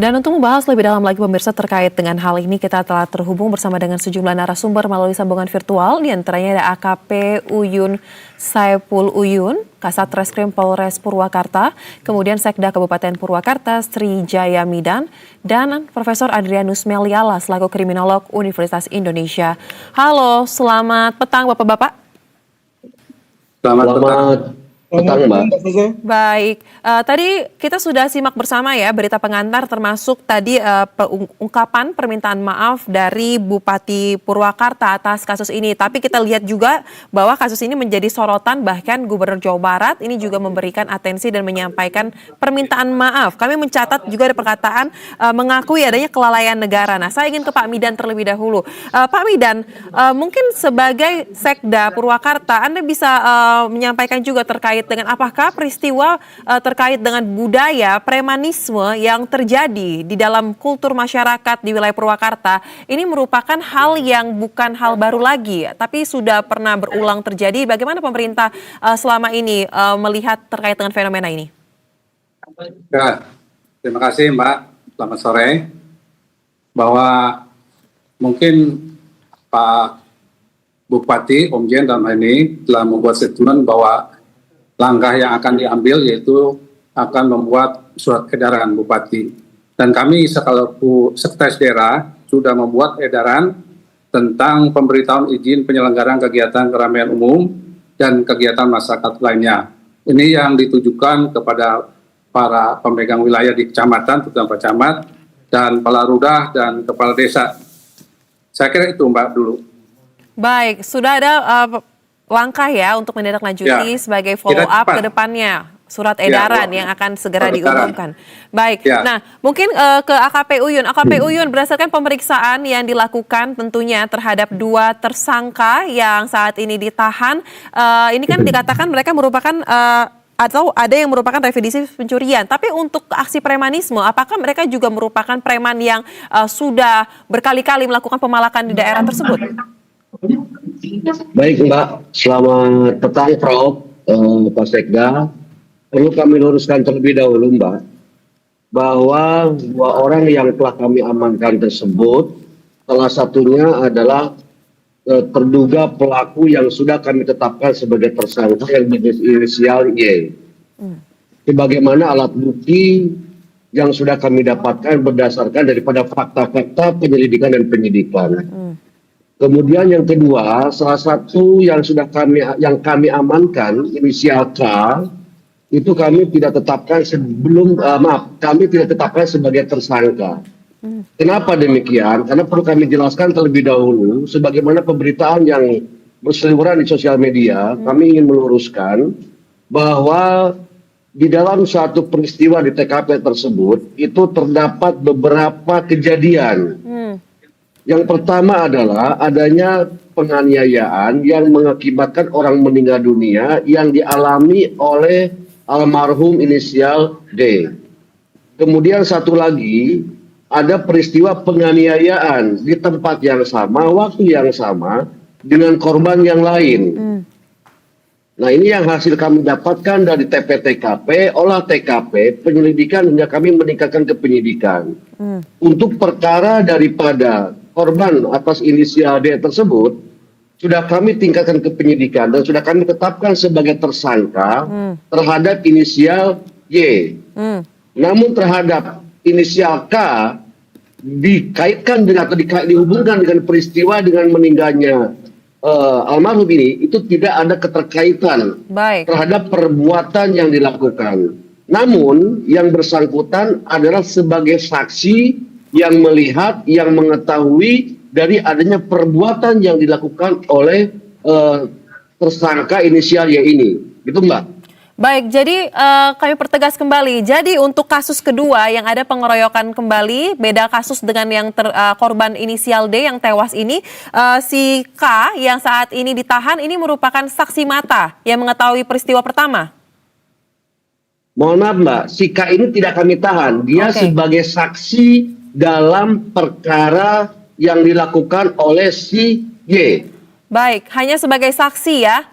Dan untuk membahas lebih dalam lagi pemirsa terkait dengan hal ini, kita telah terhubung bersama dengan sejumlah narasumber melalui sambungan virtual. Di antaranya ada AKP Uyun Saipul Uyun, Kasat Reskrim Polres Purwakarta, kemudian Sekda Kabupaten Purwakarta Sri Jaya Midan, dan Profesor Adrianus Meliala selaku Kriminolog Universitas Indonesia. Halo, selamat petang Bapak-Bapak. Selamat petang, Mbak. Baik, tadi kita sudah simak bersama ya berita pengantar termasuk tadi ungkapan permintaan maaf dari Bupati Purwakarta atas kasus ini. Tapi kita lihat juga bahwa kasus ini menjadi sorotan, bahkan Gubernur Jawa Barat ini juga memberikan atensi dan menyampaikan permintaan maaf. Kami mencatat juga ada perkataan mengakui adanya kelalaian negara. Nah, saya ingin ke Pak Midan terlebih dahulu. Pak Midan, mungkin sebagai Sekda Purwakarta, Anda bisa menyampaikan juga terkait dengan apakah peristiwa terkait dengan budaya premanisme yang terjadi di dalam kultur masyarakat di wilayah Purwakarta ini merupakan hal yang bukan hal baru lagi, tapi sudah pernah berulang terjadi. Bagaimana pemerintah selama ini melihat terkait dengan fenomena ini? Ya, terima kasih Mbak. Selamat sore. Bahwa mungkin Pak Bupati, Om Jen dalam hal ini telah membuat statement bahwa langkah yang akan diambil yaitu akan membuat surat edaran Bupati. Dan kami selaku Sekretaris Daerah sudah membuat edaran tentang pemberitahuan izin penyelenggaraan kegiatan keramaian umum dan kegiatan masyarakat lainnya. Ini yang ditujukan kepada para pemegang wilayah di kecamatan, terutama Pak Camat, dan Kepala Lurah dan Kepala Desa. Saya kira itu Mbak dulu. Baik, sudah ada langkah ya untuk menindaklanjuti sebagai follow up ke depannya, surat edaran yang akan segera diumumkan. Baik, nah mungkin ke AKP Uyun. AKP Uyun, berdasarkan pemeriksaan yang dilakukan tentunya terhadap 2 tersangka yang saat ini ditahan, ini kan dikatakan mereka merupakan atau ada yang merupakan residivis pencurian. Tapi untuk aksi premanisme, apakah mereka juga merupakan preman yang sudah berkali-kali melakukan pemalakan di daerah tersebut? Baik Mbak, selamat petang Prof. Pak Sekda. Perlu kami luruskan terlebih dahulu Mbak, bahwa 2 orang yang telah kami amankan tersebut, salah satunya adalah terduga pelaku yang sudah kami tetapkan sebagai tersangka yang berinisial Y. Sebagaimana alat bukti yang sudah kami dapatkan berdasarkan daripada fakta-fakta penyelidikan dan penyidikan. Kemudian yang kedua, salah satu yang kami amankan inisial K itu kami tidak tetapkan kami tidak tetapkan sebagai tersangka. Kenapa demikian? Karena perlu kami jelaskan terlebih dahulu, sebagaimana pemberitaan yang berseliweran di sosial media, kami ingin meluruskan bahwa di dalam suatu peristiwa di TKP tersebut itu terdapat beberapa kejadian. Yang pertama adalah adanya penganiayaan yang mengakibatkan orang meninggal dunia yang dialami oleh almarhum inisial D. Kemudian satu lagi, ada peristiwa penganiayaan di tempat yang sama, waktu yang sama, dengan korban yang lain. Nah ini yang hasil kami dapatkan dari TP-TKP, olah TKP, penyelidikan hingga kami meningkatkan ke penyidikan. Untuk perkara daripada korban atas inisial D tersebut, sudah kami tingkatkan ke penyidikan dan sudah kami tetapkan sebagai tersangka terhadap inisial Y. Namun terhadap inisial K dikaitkan dengan atau dihubungkan dengan peristiwa dengan meninggalnya almarhum ini, itu tidak ada keterkaitan terhadap perbuatan yang dilakukan. Namun yang bersangkutan adalah sebagai saksi yang melihat, yang mengetahui dari adanya perbuatan yang dilakukan oleh tersangka inisial Y ini. Gitu Mbak. Baik, jadi kami pertegas kembali. Jadi untuk kasus kedua yang ada pengeroyokan kembali, beda kasus dengan yang korban inisial D yang tewas ini, si K yang saat ini ditahan ini merupakan saksi mata yang mengetahui peristiwa pertama. Mohon maaf Mbak, si K ini tidak kami tahan. Dia sebagai saksi dalam perkara yang dilakukan oleh si Y. Baik, hanya sebagai saksi ya?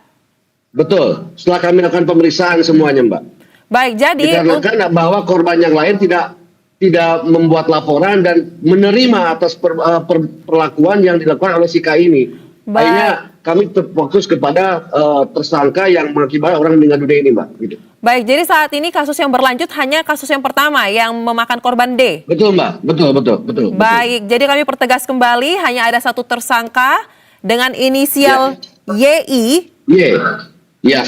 Betul, setelah kami lakukan pemeriksaan semuanya Mbak. Baik, jadi dikarenakan bahwa korban yang lain tidak tidak membuat laporan dan menerima atas perlakuan yang dilakukan oleh si K ini. Baik. Akhirnya kami terfokus kepada tersangka yang mengakibatkan orang meninggal dunia ini, Mbak. Gitu. Baik, jadi saat ini kasus yang berlanjut hanya kasus yang pertama yang memakan korban D. Betul, Mbak. Betul. Baik, jadi kami pertegas kembali hanya ada satu tersangka dengan inisial YI Ya.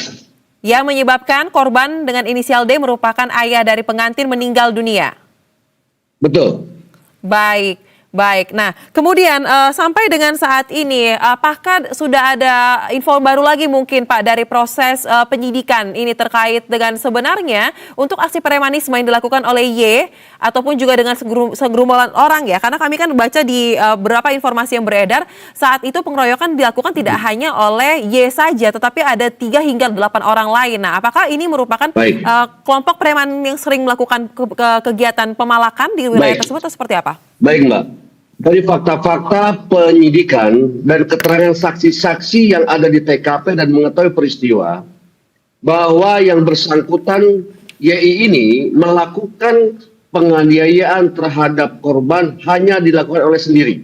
yang menyebabkan korban dengan inisial D merupakan ayah dari pengantin meninggal dunia. Betul. Baik. Nah, kemudian sampai dengan saat ini, apakah sudah ada info baru lagi mungkin Pak dari proses penyidikan ini terkait dengan sebenarnya untuk aksi premanisme yang dilakukan oleh Y ataupun juga dengan segerombolan orang ya? Karena kami kan baca di beberapa informasi yang beredar, saat itu pengeroyokan dilakukan tidak hanya oleh Y saja, tetapi ada 3 hingga 8 orang lain. Nah, apakah ini merupakan kelompok preman yang sering melakukan kegiatan pemalakan di wilayah tersebut atau seperti apa? Baik, Mbak. Dari fakta-fakta penyidikan dan keterangan saksi-saksi yang ada di TKP dan mengetahui peristiwa, bahwa yang bersangkutan YI ini melakukan penganiayaan terhadap korban hanya dilakukan oleh sendiri.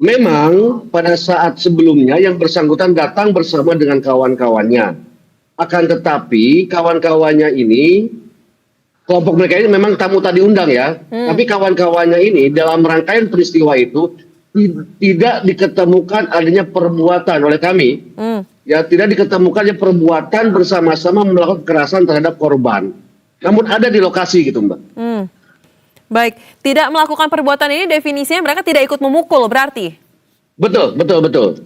Memang pada saat sebelumnya yang bersangkutan datang bersama dengan kawan-kawannya. Akan tetapi kawan-kawannya ini, kelompok mereka ini memang tamu tadi undang ya, tapi kawan-kawannya ini dalam rangkaian peristiwa itu tidak diketemukan adanya perbuatan oleh kami, ya tidak diketemukannya perbuatan bersama-sama melakukan kekerasan terhadap korban. Namun ada di lokasi gitu, Mbak. Baik, tidak melakukan perbuatan ini definisinya mereka tidak ikut memukul berarti? Betul.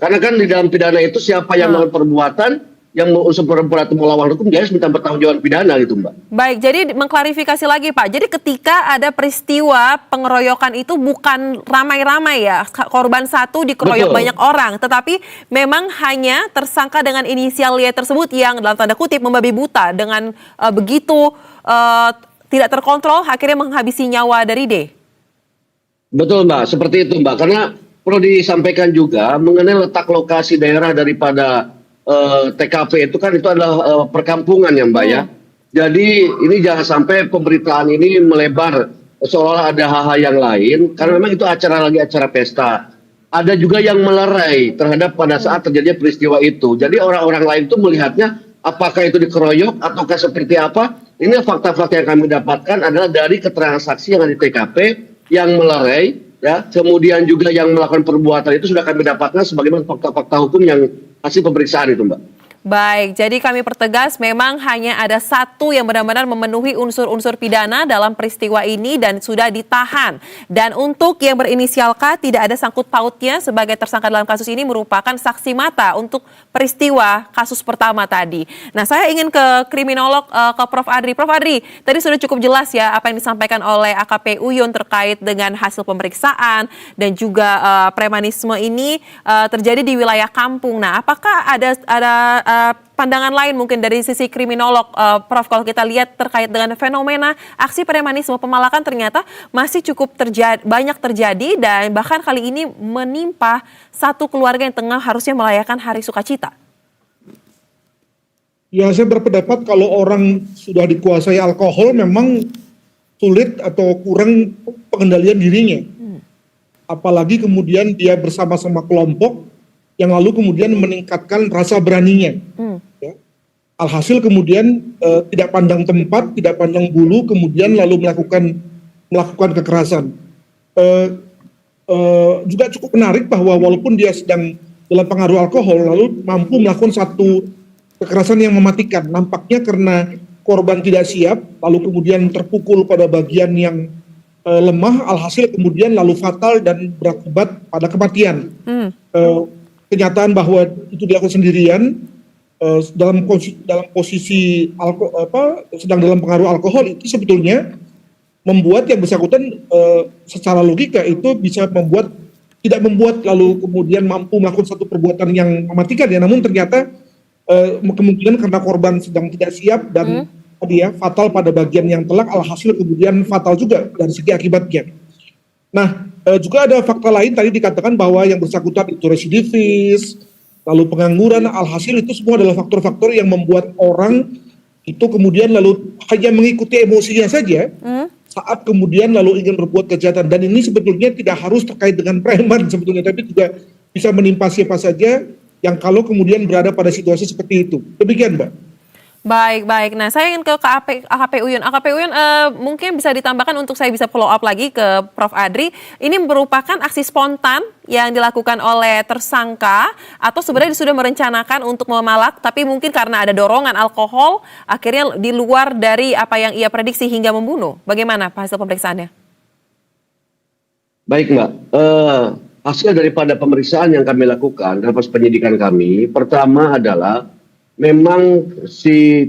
Karena kan di dalam pidana itu siapa yang melakukan perbuatan, yang unsur perbuatan melawan hukum, dia harus minta pertanggungjawaban pidana gitu, Mbak. Baik, jadi mengklarifikasi lagi Pak. Jadi ketika ada peristiwa pengeroyokan itu bukan ramai-ramai ya, korban satu dikeroyok banyak orang, tetapi memang hanya tersangka dengan inisial Y tersebut yang dalam tanda kutip membabi buta dengan begitu tidak terkontrol akhirnya menghabisi nyawa dari D. Betul, Mbak, seperti itu, Mbak. Karena perlu disampaikan juga mengenai letak lokasi daerah daripada TKP itu kan itu adalah perkampungan ya, Mbak ya. Jadi ini jangan sampai pemberitaan ini melebar seolah ada hal-hal yang lain, karena memang itu acara pesta. Ada juga yang melerai terhadap pada saat terjadinya peristiwa itu. Jadi orang-orang lain itu melihatnya apakah itu dikeroyok ataukah seperti apa. Ini fakta-fakta yang kami dapatkan adalah dari keterangan saksi yang ada di TKP yang melerai, ya, kemudian juga yang melakukan perbuatan itu sudah kami dapatkan sebagaimana fakta-fakta hukum yang hasil pemeriksaan itu, Mbak. Baik, jadi kami pertegas memang hanya ada satu yang benar-benar memenuhi unsur-unsur pidana dalam peristiwa ini dan sudah ditahan. Dan untuk yang berinisial K tidak ada sangkut pautnya sebagai tersangka dalam kasus ini, merupakan saksi mata untuk peristiwa kasus pertama tadi. Nah, saya ingin ke kriminolog, ke Prof. Adri. Prof. Adri, tadi sudah cukup jelas ya apa yang disampaikan oleh AKP Uyun terkait dengan hasil pemeriksaan dan juga premanisme ini terjadi di wilayah kampung. Nah, apakah ada pandangan lain mungkin dari sisi kriminolog, Prof, kalau kita lihat terkait dengan fenomena aksi premanisme pemalakan ternyata masih cukup banyak terjadi dan bahkan kali ini menimpa satu keluarga yang tengah harusnya merayakan hari sukacita. Ya, saya berpendapat kalau orang sudah dikuasai alkohol memang sulit atau kurang pengendalian dirinya. Apalagi kemudian dia bersama-sama kelompok yang lalu kemudian meningkatkan rasa beraninya. Ya. Alhasil kemudian tidak pandang tempat, tidak pandang bulu, kemudian lalu melakukan kekerasan. Juga cukup menarik bahwa walaupun dia sedang dalam pengaruh alkohol, lalu mampu melakukan satu kekerasan yang mematikan. Nampaknya karena korban tidak siap, lalu kemudian terpukul pada bagian yang lemah, alhasil kemudian lalu fatal dan berakibat pada kematian. Kenyataan bahwa itu dilakukan sendirian dalam posisi sedang dalam pengaruh alkohol itu sebetulnya membuat yang bersangkutan secara logika itu bisa tidak membuat lalu kemudian mampu melakukan satu perbuatan yang mematikan ya, namun ternyata kemungkinan karena korban sedang tidak siap dan fatal pada bagian yang telak, alhasil kemudian fatal juga dari segi akibatnya. Nah, juga ada fakta lain tadi dikatakan bahwa yang bersangkutan itu residivis, lalu pengangguran, alhasil itu semua adalah faktor-faktor yang membuat orang itu kemudian lalu hanya mengikuti emosinya saja, saat kemudian lalu ingin berbuat kejahatan. Dan ini sebetulnya tidak harus terkait dengan preman sebetulnya, tapi juga bisa menimpa siapa saja yang kalau kemudian berada pada situasi seperti itu. Demikian, Mbak. Baik, baik. Nah, saya ingin ke AKP Uyun. AKP Uyun, mungkin bisa ditambahkan untuk saya bisa follow up lagi ke Prof. Adri. Ini merupakan aksi spontan yang dilakukan oleh tersangka atau sebenarnya sudah merencanakan untuk memalak, tapi mungkin karena ada dorongan alkohol, akhirnya di luar dari apa yang ia prediksi hingga membunuh. Bagaimana hasil pemeriksaannya? Baik Mbak, hasil daripada pemeriksaan yang kami lakukan dalam proses penyidikan kami, pertama adalah memang si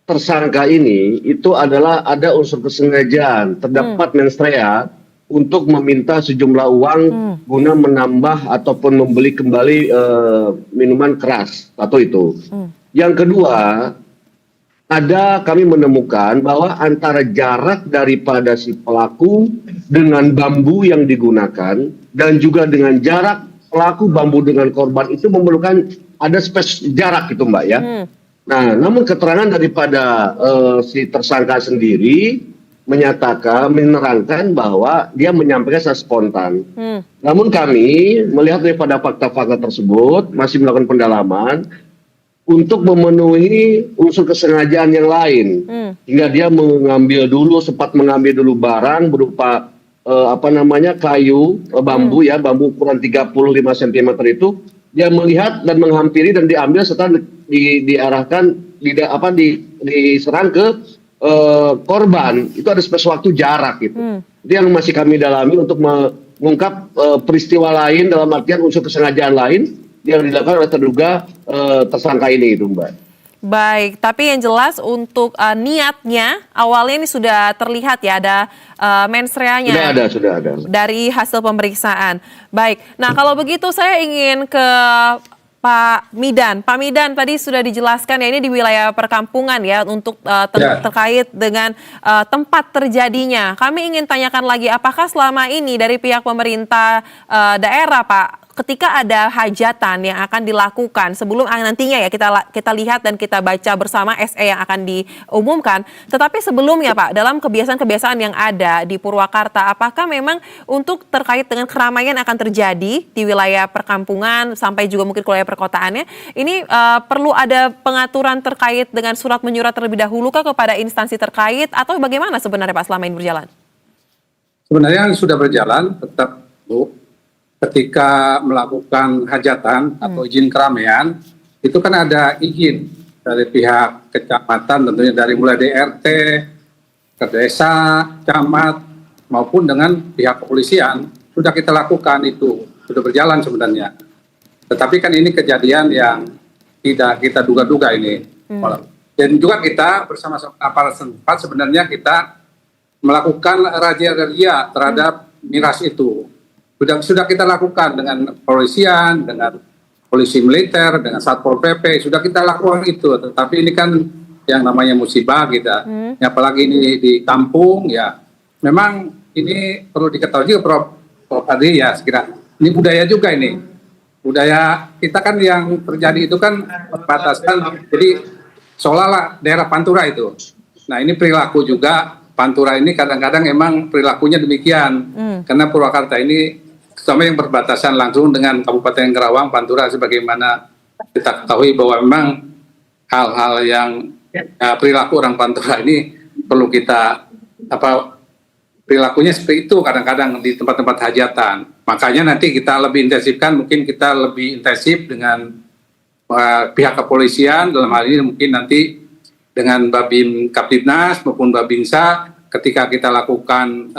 tersangka ini itu adalah ada unsur kesengajaan, terdapat mens rea untuk meminta sejumlah uang guna menambah ataupun membeli kembali minuman keras atau itu. Yang kedua, kami menemukan bahwa antara jarak daripada si pelaku dengan bambu yang digunakan dan juga dengan jarak pelaku bambu dengan korban itu memerlukan ada jarak itu Mbak ya. Nah, namun keterangan daripada si tersangka sendiri menerangkan bahwa dia menyampaikan secara spontan. Namun kami melihat daripada fakta-fakta tersebut masih melakukan pendalaman untuk memenuhi unsur kesengajaan yang lain, hingga dia sempat mengambil dulu barang berupa kayu, bambu ya, bambu ukuran 35 cm itu, dia melihat dan menghampiri dan diambil setelah diarahkan diserang ke korban. Itu ada spesial waktu jarak gitu. Itu yang masih kami dalami untuk mengungkap peristiwa lain dalam artian unsur kesengajaan lain yang dilakukan oleh terduga tersangka ini itu Mbak. Baik, tapi yang jelas untuk niatnya awalnya ini sudah terlihat ya, ada mens rea-nya. Sudah ada. Dari hasil pemeriksaan. Baik, nah kalau begitu saya ingin ke Pak Midan. Pak Midan tadi sudah dijelaskan ya, ini di wilayah perkampungan ya untuk terkait dengan tempat terjadinya. Kami ingin tanyakan lagi, apakah selama ini dari pihak pemerintah daerah Pak, ketika ada hajatan yang akan dilakukan sebelum nantinya ya kita lihat dan kita baca bersama SE yang akan diumumkan. Tetapi sebelumnya Pak, dalam kebiasaan-kebiasaan yang ada di Purwakarta, apakah memang untuk terkait dengan keramaian akan terjadi di wilayah perkampungan sampai juga mungkin ke wilayah perkotaannya, ini perlu ada pengaturan terkait dengan surat menyurat terlebih dahulu kah kepada instansi terkait atau bagaimana sebenarnya Pak selama ini berjalan? Sebenarnya sudah berjalan, tetap Bu. Ketika melakukan hajatan atau izin keramaian, itu kan ada izin dari pihak kecamatan, tentunya dari mulai DRT, ke desa, camat, maupun dengan pihak kepolisian. Sudah kita lakukan itu, sudah berjalan sebenarnya. Tetapi kan ini kejadian yang tidak kita duga-duga ini. Dan juga kita bersama aparat setempat sebenarnya kita melakukan razia-razia terhadap miras itu. Sudah kita lakukan dengan kepolisian, dengan polisi militer, dengan Satpol PP, sudah kita lakukan itu. Tetapi ini kan yang namanya musibah kita, apalagi ini di kampung ya. Memang ini perlu diketahui juga Prof. Adri ya, sekira ini budaya juga ini. Budaya kita kan yang terjadi itu kan perbatasan, jadi seolah-olah daerah Pantura itu. Nah ini perilaku juga, Pantura ini kadang-kadang emang perilakunya demikian. Karena Purwakarta ini sama yang berbatasan langsung dengan Kabupaten Karawang, Pantura, sebagaimana kita ketahui bahwa memang hal-hal yang perilaku orang Pantura ini perlu kita perilakunya seperti itu kadang-kadang di tempat-tempat hajatan. Makanya nanti kita lebih intensifkan, mungkin kita lebih intensif dengan pihak kepolisian, dalam hal ini mungkin nanti dengan Babin Kaptibnas maupun Babinsa, ketika kita lakukan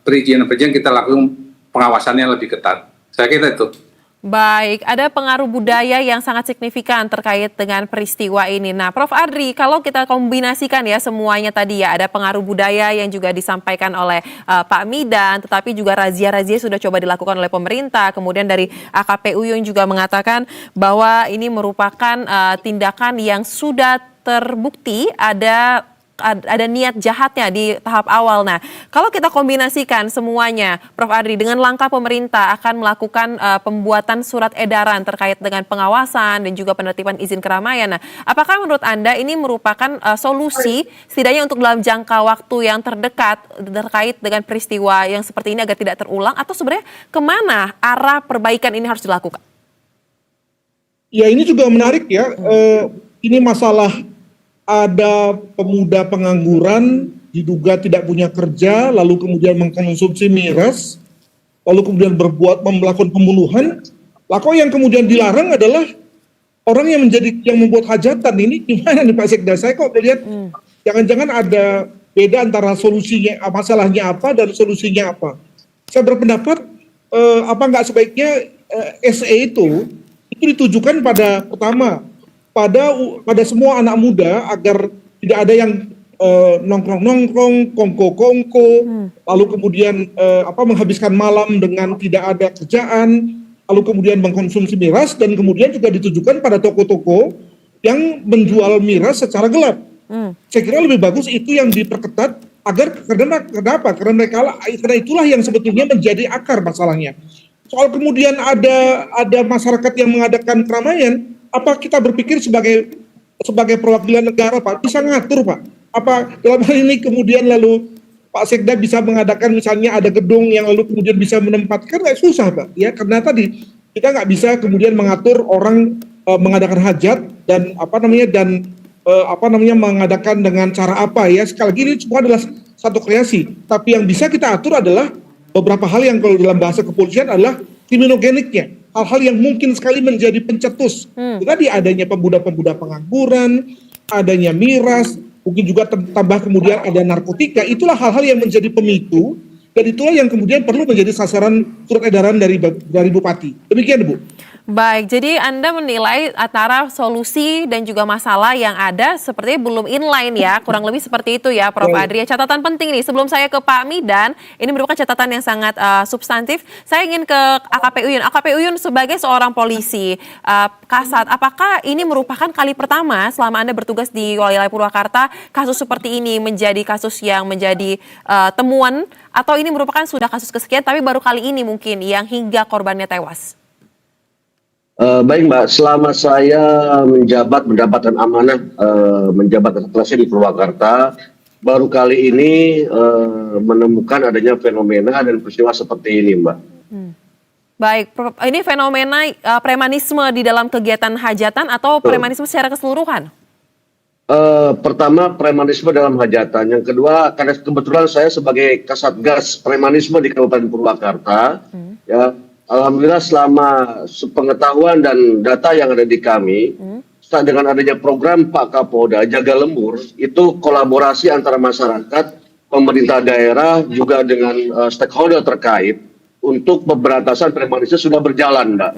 perizinan kita lakukan pengawasannya lebih ketat. Saya kira itu. Baik, ada pengaruh budaya yang sangat signifikan terkait dengan peristiwa ini. Nah, Prof. Adri, kalau kita kombinasikan ya semuanya tadi ya, ada pengaruh budaya yang juga disampaikan oleh Pak Midan, tetapi juga razia-razia sudah coba dilakukan oleh pemerintah. Kemudian dari AKP Uyun juga mengatakan bahwa ini merupakan tindakan yang sudah terbukti ada ada niat jahatnya di tahap awal. Nah, kalau kita kombinasikan semuanya, Prof. Adri, dengan langkah pemerintah akan melakukan pembuatan surat edaran terkait dengan pengawasan dan juga penertiban izin keramaian. Nah, apakah menurut Anda ini merupakan solusi setidaknya untuk dalam jangka waktu yang terdekat terkait dengan peristiwa yang seperti ini agar tidak terulang, atau sebenarnya kemana arah perbaikan ini harus dilakukan? Ya, ini juga menarik ya. Ini masalah ada pemuda pengangguran diduga tidak punya kerja, lalu kemudian mengkonsumsi miras, lalu kemudian melakukan pembunuhan. Lalu yang kemudian dilarang adalah orang yang membuat hajatan. Ini gimana nih Pak Sekda? Saya kok melihat jangan-jangan ada beda antara solusinya, masalahnya apa dan solusinya apa. Saya berpendapat apa nggak sebaiknya SE itu ditujukan pertama pada semua anak muda agar tidak ada yang nongkrong-nongkrong, kongko-kongko, lalu kemudian menghabiskan malam dengan tidak ada kerjaan, lalu kemudian mengkonsumsi miras, dan kemudian juga ditujukan pada toko-toko yang menjual miras secara gelap. Saya kira lebih bagus itu yang diperketat kenapa? Karena itulah yang sebetulnya menjadi akar masalahnya. Soal kemudian ada masyarakat yang mengadakan keramaian, apa kita berpikir sebagai perwakilan negara, Pak, bisa ngatur, Pak? Apa dalam hal ini kemudian lalu Pak Sekda bisa mengadakan misalnya ada gedung yang lalu kemudian bisa menempatkan? Susah, Pak. Ya, karena tadi kita nggak bisa kemudian mengatur orang mengadakan hajat dan mengadakan dengan cara apa ya. Sekali lagi ini semua adalah satu kreasi. Tapi yang bisa kita atur adalah beberapa hal yang kalau dalam bahasa kepolisian adalah kriminogeniknya. Hal-hal yang mungkin sekali menjadi pencetus. Tadi adanya pemuda-pemuda pengangguran, adanya miras, mungkin juga tambah kemudian ada narkotika. Itulah hal-hal yang menjadi pemicu, dan itulah yang kemudian perlu menjadi sasaran surat edaran dari Bupati. Demikian, Bu. Baik, jadi Anda menilai antara solusi dan juga masalah yang ada sepertinya belum inline ya, kurang lebih seperti itu ya Prof. Adri. Catatan penting nih, sebelum saya ke Pak Midan, ini merupakan catatan yang sangat substantif. Saya ingin ke AKP Uyun. AKP Uyun sebagai seorang polisi, Kasat, apakah ini merupakan kali pertama selama Anda bertugas di wilayah Purwakarta, kasus seperti ini menjadi kasus yang menjadi temuan, atau ini merupakan sudah kasus kesekian tapi baru kali ini mungkin yang hingga korbannya tewas? Baik Mbak, selama saya mendapatkan amanah menjabat kelasnya di Purwakarta, baru kali ini menemukan adanya fenomena dan peristiwa seperti ini, Mbak. Baik, ini fenomena premanisme di dalam kegiatan hajatan atau premanisme secara keseluruhan? Pertama, premanisme dalam hajatan. Yang kedua, karena kebetulan saya sebagai Kasatgas Premanisme di Kabupaten Purwakarta, ya. Alhamdulillah selama sepengetahuan dan data yang ada di kami, dengan adanya program Pak Kapolda Jaga Lembur, itu kolaborasi antara masyarakat, pemerintah daerah, juga dengan stakeholder terkait untuk pemberantasan premanisme sudah berjalan, Mbak.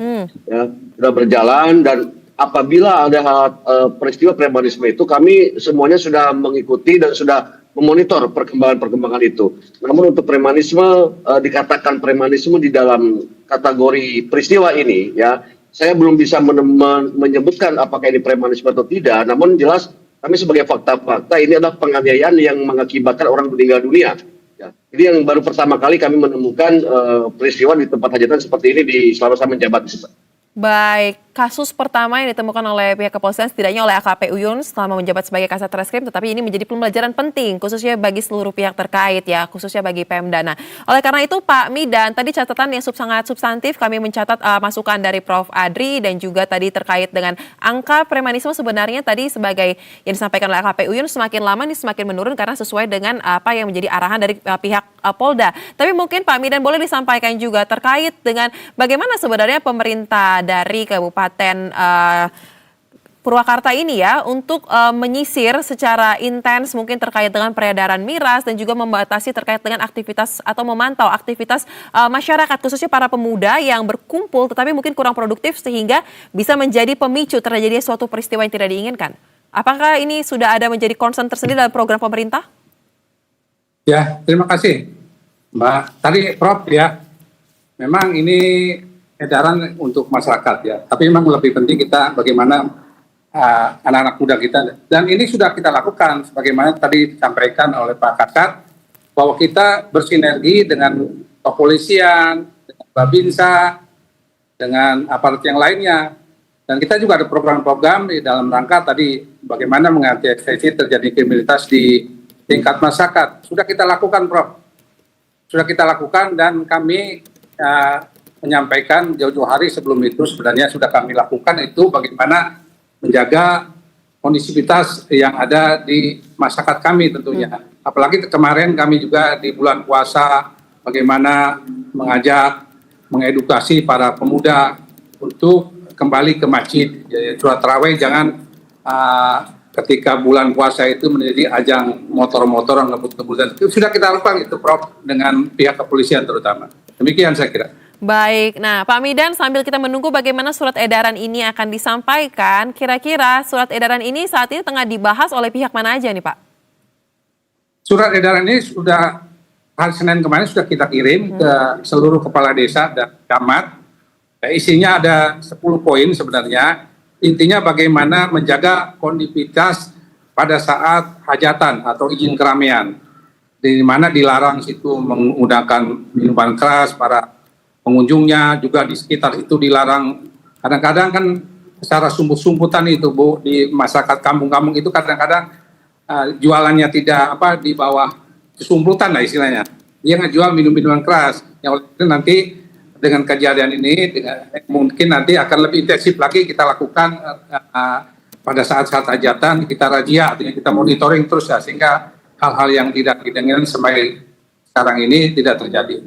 Ya, sudah berjalan, dan apabila ada peristiwa premanisme itu, kami semuanya sudah mengikuti dan sudah memonitor perkembangan itu. Namun untuk premanisme, dikatakan premanisme di dalam kategori peristiwa ini, ya, saya belum bisa menyebutkan apakah ini premanisme atau tidak. Namun jelas kami sebagai fakta-fakta ini adalah penganiayaan yang mengakibatkan orang meninggal dunia. Ya. Jadi yang baru pertama kali kami menemukan peristiwa di tempat hajatan seperti ini selama saya menjabat. Baik, kasus pertama yang ditemukan oleh pihak kepolisian setidaknya oleh AKP Uyun selama menjabat sebagai Kasat Reskrim, tetapi ini menjadi pembelajaran penting khususnya bagi seluruh pihak terkait ya, khususnya bagi Pemda. Nah, oleh karena itu Pak Midan, tadi catatan yang sangat substantif, kami mencatat masukan dari Prof. Adri dan juga tadi terkait dengan angka premanisme sebenarnya tadi sebagai yang disampaikan oleh AKP Uyun semakin lama ini semakin menurun karena sesuai dengan apa yang menjadi arahan dari pihak Polda. Tapi mungkin Pak Midan boleh disampaikan juga terkait dengan bagaimana sebenarnya pemerintah dari Kabupaten Purwakarta ini ya untuk menyisir secara intens mungkin terkait dengan peredaran miras dan juga membatasi terkait dengan aktivitas atau memantau aktivitas masyarakat khususnya para pemuda yang berkumpul tetapi mungkin kurang produktif sehingga bisa menjadi pemicu terjadinya suatu peristiwa yang tidak diinginkan. Apakah ini sudah ada menjadi concern tersendiri dalam program pemerintah? Ya, terima kasih Mbak. Tadi Prof ya, memang ini edaran untuk masyarakat ya, tapi memang lebih penting kita bagaimana anak-anak muda kita. Dan ini sudah kita lakukan sebagaimana tadi disampaikan oleh Pak Kasat, bahwa kita bersinergi dengan kepolisian, dengan Babinsa, dengan aparat yang lainnya. Dan kita juga ada program-program di dalam rangka tadi bagaimana mengantisipasi terjadi kriminalitas di tingkat masyarakat. Sudah kita lakukan, Prof. Sudah kita lakukan dan kami menyampaikan jauh-jauh hari sebelum itu sebenarnya sudah kami lakukan itu bagaimana menjaga kondisivitas yang ada di masyarakat kami tentunya. Apalagi kemarin kami juga di bulan puasa bagaimana mengajak, mengedukasi para pemuda untuk kembali ke masjid. Sholat tarawih jangan ketika bulan puasa itu menjadi ajang motor-motor ngebut-ngebutan. Itu sudah kita lakukan itu, Prof, dengan pihak kepolisian terutama. Demikian saya kira. Baik, nah Pak Midan, sambil kita menunggu bagaimana surat edaran ini akan disampaikan, kira-kira surat edaran ini saat ini tengah dibahas oleh pihak mana aja nih Pak? Surat edaran ini sudah hari Senin kemarin sudah kita kirim ke seluruh kepala desa dan camat. Isinya ada 10 poin sebenarnya. Intinya bagaimana menjaga kondusivitas pada saat hajatan atau izin keramaian. Di mana dilarang situ menggunakan minuman keras para pengunjungnya, juga di sekitar itu dilarang. Kadang-kadang kan secara sumput-sumputan itu Bu, di masyarakat kampung-kampung itu kadang-kadang jualannya tidak di bawah sumputan lah istilahnya. Dia ngejual minum-minuman keras. Yang itu nanti dengan kejadian ini mungkin nanti akan lebih intensif lagi kita lakukan pada saat-saat hajatan, kita razia, artinya kita monitoring terus ya, sehingga hal-hal yang tidak didengar sampai sekarang ini tidak terjadi.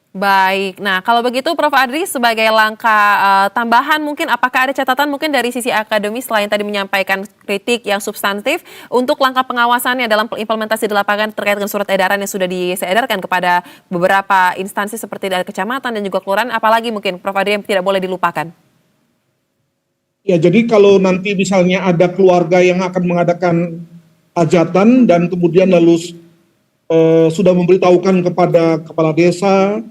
Baik, nah kalau begitu Prof. Adri sebagai langkah tambahan mungkin apakah ada catatan mungkin dari sisi akademis selain tadi menyampaikan kritik yang substantif untuk langkah pengawasannya dalam implementasi di lapangan terkait dengan surat edaran yang sudah disedarkan kepada beberapa instansi seperti dari kecamatan dan juga kelurahan, apalagi mungkin Prof. Adri yang tidak boleh dilupakan? Ya, jadi kalau nanti misalnya ada keluarga yang akan mengadakan hajatan dan kemudian lalu sudah memberitahukan kepada kepala desa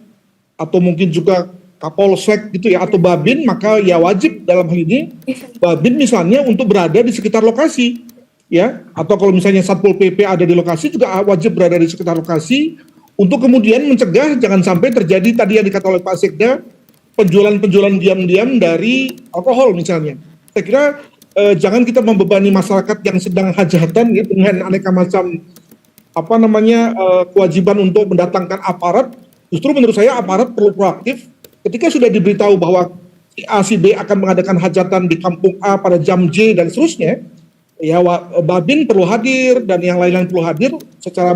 atau mungkin juga Kapolsek gitu ya, atau Babin, maka ya wajib dalam hal ini Babin misalnya untuk berada di sekitar lokasi ya, atau kalau misalnya Satpol PP ada di lokasi juga wajib berada di sekitar lokasi untuk kemudian mencegah jangan sampai terjadi tadi yang dikatakan oleh Pak Sekda, penjualan-penjualan diam-diam dari alkohol misalnya. Saya kira jangan kita membebani masyarakat yang sedang hajatan ya dengan aneka macam kewajiban untuk mendatangkan aparat. Justru menurut saya aparat perlu proaktif ketika sudah diberitahu bahwa si A, si B akan mengadakan hajatan di kampung A pada jam J dan seterusnya, ya Babin perlu hadir dan yang lain-lain perlu hadir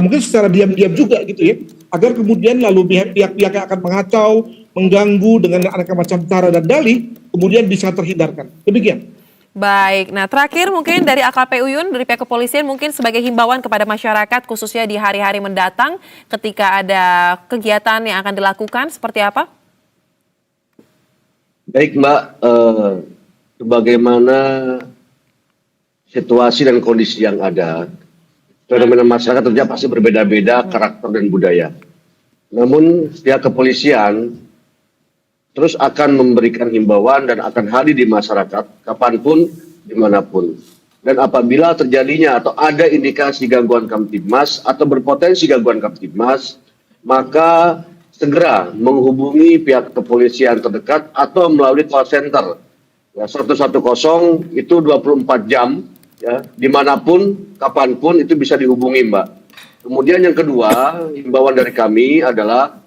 mungkin secara diam-diam juga gitu ya, agar kemudian lalu pihak-pihak yang akan mengacau, mengganggu dengan aneka macam cara dan dalih kemudian bisa terhindarkan. Demikian. Baik, nah terakhir mungkin dari AKP Uyun, dari pihak kepolisian mungkin sebagai himbauan kepada masyarakat khususnya di hari-hari mendatang ketika ada kegiatan yang akan dilakukan seperti apa? Baik Mbak, bagaimana situasi dan kondisi yang ada, fenomena masyarakat tentunya pasti berbeda-beda karakter dan budaya. Namun pihak kepolisian terus akan memberikan himbauan dan akan hadir di masyarakat kapanpun, dimanapun. Dan apabila terjadinya atau ada indikasi gangguan Kamtibmas atau berpotensi gangguan Kamtibmas, maka segera menghubungi pihak kepolisian terdekat atau melalui call center. Ya, 110 itu 24 jam, ya, dimanapun, kapanpun itu bisa dihubungi Mbak. Kemudian yang kedua, himbauan dari kami adalah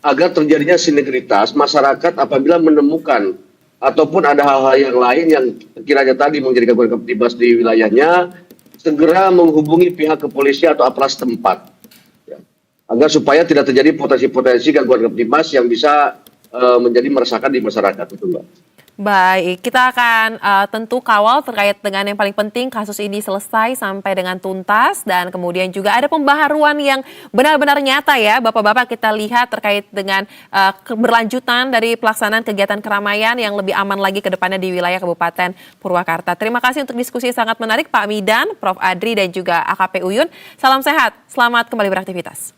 agar terjadinya sinergitas masyarakat apabila menemukan ataupun ada hal-hal yang lain yang kiranya tadi menjadi gangguan Kamtibmas di wilayahnya, segera menghubungi pihak kepolisian atau aparat setempat, ya, agar supaya tidak terjadi potensi-potensi gangguan Kamtibmas yang bisa menjadi meresahkan di masyarakat itu Mbak. Baik, kita akan tentu kawal terkait dengan yang paling penting kasus ini selesai sampai dengan tuntas dan kemudian juga ada pembaharuan yang benar-benar nyata ya Bapak-Bapak, kita lihat terkait dengan keberlanjutan dari pelaksanaan kegiatan keramaian yang lebih aman lagi ke depannya di wilayah Kabupaten Purwakarta. Terima kasih untuk diskusi yang sangat menarik Pak Midan, Prof. Adri dan juga AKP Uyun. Salam sehat, selamat kembali beraktivitas.